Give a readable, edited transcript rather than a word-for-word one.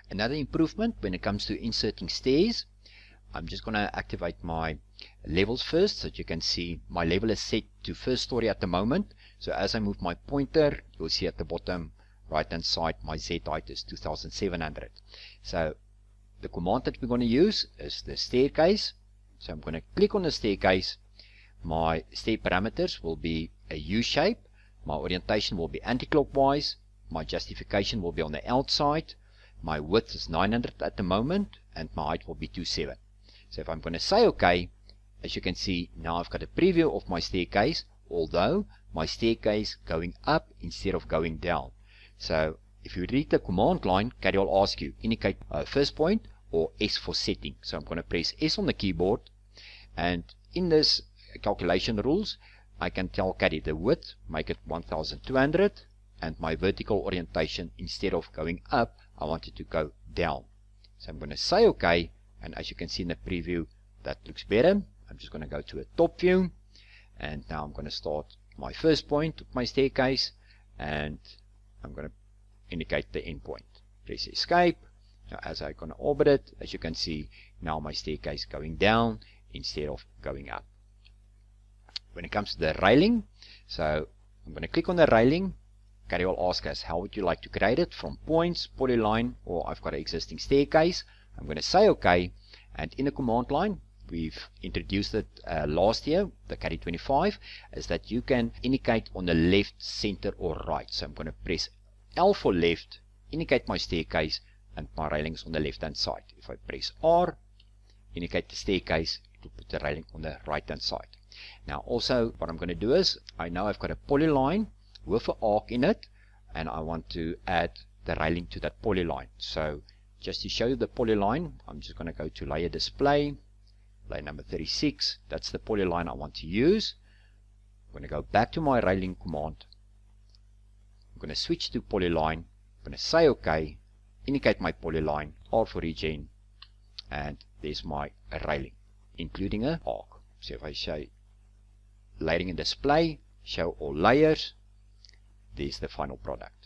Another improvement when it comes to inserting stairs, I'm just going to activate my levels first, so that you can see my level is set to first story at the moment. So as I move my pointer, you'll see at the bottom right hand side my Z height is 2700. So the command that we're going to use is the staircase. So I'm going to click on the staircase. My stair parameters will be a U shape. My orientation will be anti-clockwise. My justification will be on the outside. My width is 900 at the moment, and my height will be 27. So if I'm going to say OK, as you can see, now I've got a preview of my staircase, although my staircase going up instead of going down. So if you read the command line, Caddie will ask you, indicate first point or S for setting. So I'm going to press S on the keyboard, and in this calculation rules, I can tell Caddie the width, make it 1200, and my vertical orientation, instead of going up, I want it to go down. So I'm going to say OK, and as you can see in the preview, that looks better. I'm just going to go to a top view, and now I'm going to start my first point of my staircase, and I'm going to indicate the end point. Press escape. Now as I'm going to orbit it, as you can see, now my staircase going down instead of going up. When it comes to the railing, so I'm going to click on the railing. Caddie will ask us, how would you like to create it, from points, polyline, or I've got an existing staircase. I'm going to say OK, and in the command line, we've introduced it last year, the Caddie 25, is that you can indicate on the left, center, or right. So I'm going to press L for left, indicate my staircase, and my railing is on the left hand side. If I press R, indicate the staircase, it will put the railing on the right hand side. Now also what I'm going to do is, I know I've got a polyline with an arc in it, and I want to add the railing to that polyline. So just to show you the polyline, I'm just going to go to layer display, layer number 36. That's the polyline I want to use. I'm going to go back to my railing command. I'm going to switch to polyline. I'm going to say OK, indicate my polyline, R for regen, and there's my railing, including an arc. So if I say layering and display, show all layers, there's the final product.